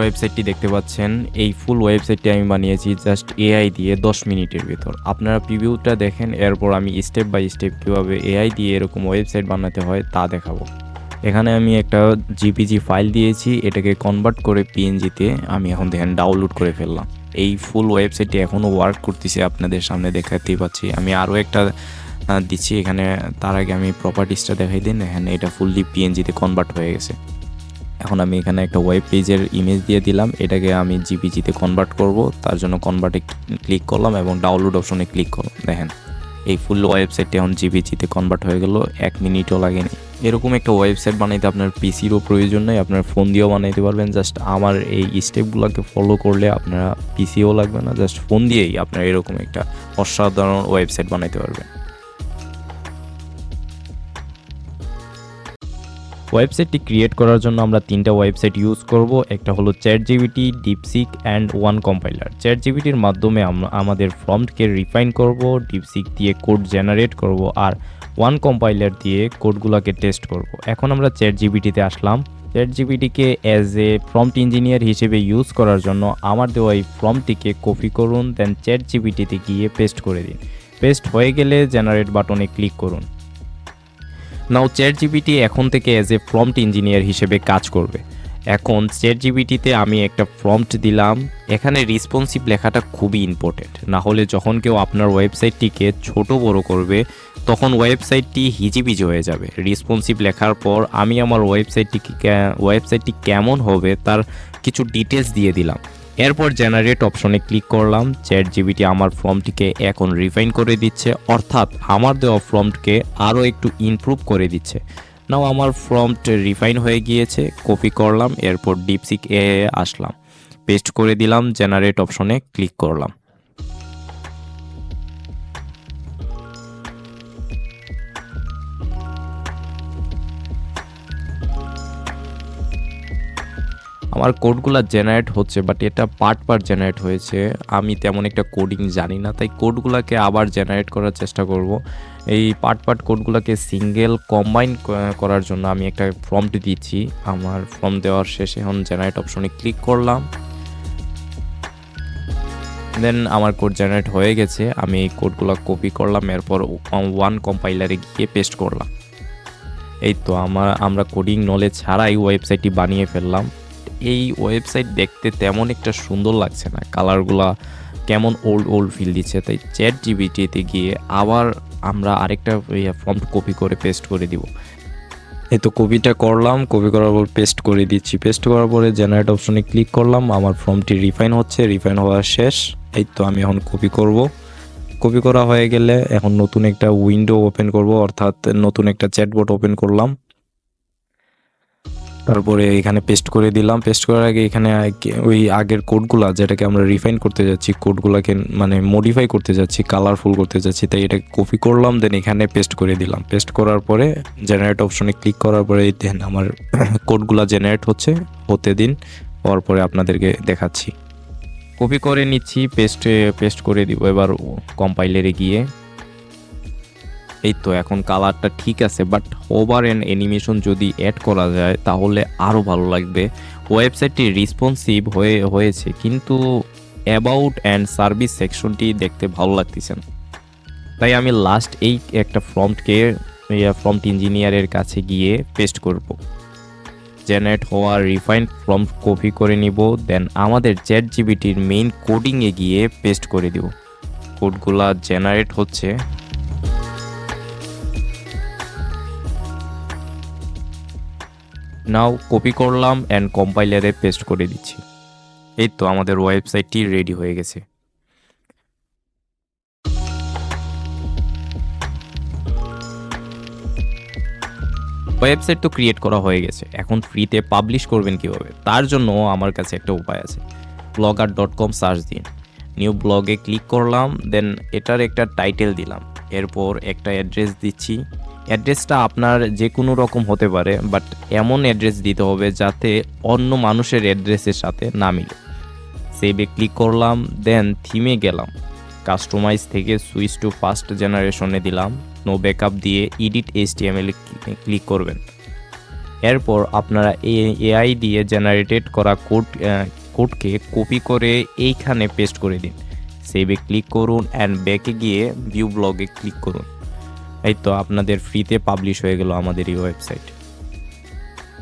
ওয়েবসাইটটি দেখতে পাচ্ছেন, এই ফুল ওয়েবসাইটটি আমি বানিয়েছি জাস্ট এআই দিয়ে 10 মিনিটের ভিতর। আপনারা প্রিভিউটা দেখেন, এরপর আমি স্টেপ বাই স্টেপ কীভাবে এআই দিয়ে এরকম ওয়েবসাইট বানাতে হয় তা দেখাবো। এখানে আমি একটা জিপিজি ফাইল দিয়েছি, এটাকে কনভার্ট করে পিএনজিতে আমি এখন দেখেন ডাউনলোড করে ফেললাম। এই ফুল ওয়েবসাইটটি এখনও ওয়ার্ক করতেছে, আপনাদের সামনে দেখাতেই পাচ্ছি। আমি আরও একটা দিচ্ছি এখানে, তার আগে আমি প্রপার্টিসটা দেখাই দিন। এখানে এটা ফুললি পিএনজিতে কনভার্ট হয়ে গেছে। এখন আমি এখানে একটা ওয়েব পেজের ইমেজ দিয়ে দিলাম, এটাকে আমি জিপিজিতে কনভার্ট করব। তার জন্য কনভার্টে ক্লিক করলাম এবং ডাউনলোড অপশনে ক্লিক করলাম। দেখেন এই ফুল ওয়েবসাইটটি এখন জিপিজিতে কনভার্ট হয়ে গেল, 1 মিনিটও লাগেনি। এরকম একটা ওয়েবসাইট বানাইতে আপনার পিসিরও প্রয়োজন নেই, আপনার ফোন দিয়েও বানাইতে পারবেন। জাস্ট আমার এই স্টেপগুলোকে ফলো করলে আপনারা পিসিও লাগবে না, জাস্ট ফোন দিয়েই আপনারা এরকম একটা অসাধারণ ওয়েবসাইট বানাইতে পারবেন। ওয়েবসাইটটি ক্রিয়েট করার জন্য আমরা 3টা ওয়েবসাইট ইউজ করব। একটা হলো ChatGPT, DeepSeek and one compiler. চ্যাটজিপিটির মাধ্যমে আমরা আমাদের প্রম্পটকে রিফাইন করব, ডিপসিক দিয়ে কোড জেনারেট করব, আর ওয়ান কম্পাইলার দিয়ে কোডগুলোকে টেস্ট করব। এখন আমরা চ্যাটজিপিটিতে আসলাম। চ্যাটজিপিটিকে অ্যাজ এ প্রম্পট ইঞ্জিনিয়ার হিসেবে ইউজ করার জন্য আমার দেওয়া এই প্রম্পটটিকে কপি করুন, দেন চ্যাটজিপিটিতে গিয়ে পেস্ট করে দিন। পেস্ট হয়ে গেলে জেনারেট বাটনে ক্লিক করুন। নাও চ্যাটজিপিটি এখন থেকে অ্যাজ এ প্রম্পট ইঞ্জিনিয়ার হিসেবে কাজ করবে। এখন চ্যাটজিপিটিতে আমি একটা প্রম্পট দিলাম। এখানে রেসপন্সিভ লেখাটা খুবই ইম্পর্টেন্ট, না হলে যখন কেউ আপনার ওয়েবসাইটটিকে ছোট বড় করবে তখন ওয়েবসাইটটি হিজিবিজি হয়ে যাবে। রেসপন্সিভ লেখার পর আমি আমার ওয়েবসাইটটি কেমন হবে তার কিছু ডিটেলস দিয়ে দিলাম। এরপর জেনারেট অপশনে ক্লিক করলাম। চ্যাটজিপিটি আমার ফর্মটিকে এখন রিফাইন করে দিচ্ছে, অর্থাৎ আমার দেওয়া ফর্মটকে আরও একটু ইমপ্রুভ করে দিচ্ছে। নাও আমার ফর্মট রিফাইন হয়ে গিয়েছে, কপি করলাম, এরপর ডিপসিক এ আসলাম, পেস্ট করে দিলাম, জেনারেট অপশনে ক্লিক করলাম। আমার কোডগুলো জেনারেট হচ্ছে, বাট এটা পার্ট জেনারেট হয়েছে। আমি তেমন একটা কোডিং জানি না, তাই কোডগুলোকে আবার জেনারেট করার চেষ্টা করব। এই পার্ট কোডগুলোকে সিঙ্গেল কম্বাইন করার জন্য আমি একটা প্রম্পট দিচ্ছি। আমার ফর্ম দেওয়ার শেষে এখন জেনারেট অপশনে ক্লিক করলাম, দেন আমার কোড জেনারেট হয়ে গেছে। আমি এই কোডগুলো কপি করলাম, এরপর ওয়ান কম্পাইলারে গিয়ে পেস্ট করলাম। এই তো আমরা কোডিং নলেজ ছাড়াই ওয়েবসাইটটি বানিয়ে ফেললাম। এই ওয়েবসাইট দেখতে তেমন একটা সুন্দর লাগছে না, কালারগুলা কেমন ওল্ড ফিল দিচ্ছে। তাই চ্যাটজিপিটিতে গিয়ে আবার আমরা আরেকটা ফর্ম কপি করে পেস্ট করে দিব। এই তো কপিটা করলাম, কপি করার পর পেস্ট করে দিচ্ছি। পেস্ট করার পরে জেনারেট অপশনে ক্লিক করলাম। আমার ফর্মটি রিফাইন হচ্ছে, রিফাইন হওয়া শেষ। এই তো আমি এখন কপি করব। কপি করা হয়ে গেলে এখন নতুন একটা উইন্ডো ওপেন করব, অর্থাৎ নতুন একটা চ্যাটবট ওপেন করলাম। তারপরে এখানে পেস্ট করে দিলাম। পেস্ট করার আগে এখানে ওই আগের কোডগুলা যেটাকে আমরা রিফাইন করতে যাচ্ছি, কোডগুলাকে মানে মডিফাই করতে যাচ্ছি, কালারফুল করতে যাচ্ছি, তাই এটা কপি করলাম, দেন এখানে পেস্ট করে দিলাম। পেস্ট করার পরে জেনারেট অপশনে ক্লিক করার পরে দেন আমার কোডগুলা জেনারেট হতে দিন, হওয়ার পরে আপনাদেরকে দেখাচ্ছি। কপি করে নিচ্ছি, পেস্ট করে দিব এবার কম্পাইলারে গিয়ে। এই তো এখন কালারটা ঠিক আছে, বাট ওভার অ্যান্ড অ্যানিমেশন যদি অ্যাড করা যায় তাহলে আরও ভালো লাগবে। ওয়েবসাইটটি রেসপন্সিভ হয়েছে, কিন্তু অ্যাবাউট অ্যান্ড সার্ভিস সেকশনটি দেখতে ভালো লাগতেছে না। তাই আমি লাস্ট এই একটা প্রম্পট ইঞ্জিনিয়ারের কাছে গিয়ে পেস্ট করব। জেনারেট হওয়া রিফাইন্ড প্রম্পট কপি করে নিব, দেন আমাদের চ্যাটজিপিটির মেইন কোডিংয়ে গিয়ে পেস্ট করে দিব। কোডগুলা জেনারেট হচ্ছে। নাও কপি করলাম অ্যান্ড কম্পাইলারে পেস্ট করে দিচ্ছি। এই তো আমাদের ওয়েবসাইটটি রেডি হয়ে গেছে। ওয়েবসাইট তো ক্রিয়েট করা হয়ে গেছে, এখন ফ্রিতে পাবলিশ করবেন কীভাবে তার জন্য আমার কাছে একটা উপায় আছে। blogger.com সার্চ দিন, নিউ ব্লগে ক্লিক করলাম, দেন এটার একটা টাইটেল দিলাম, এরপর একটা অ্যাড্রেস দিচ্ছি। অ্যাড্রেসটা আপনার যে কোনো রকম হতে পারে, বাট এমন অ্যাড্রেস দিতে হবে যাতে অন্য মানুষের অ্যাড্রেসের সাথে না মিলে। সেভে ক্লিক করলাম, দেন থিমে গেলাম, কাস্টমাইজ থেকে সুইচ টু ফার্স্ট জেনারেশনে দিলাম, নো ব্যাকআপ দিয়ে এডিট HTML ক্লিক করবেন। এরপর আপনারা এআই দিয়ে জেনারেটেড করা কোডকে কপি করে এইখানে পেস্ট করে দিন। সেভে ক্লিক করুন অ্যান্ড ব্যাকে গিয়ে ভিউ ব্লগে ক্লিক করুন। এই তো আপনাদের ফ্রিতে পাবলিশ হয়ে গেল আমাদের এই ওয়েবসাইট।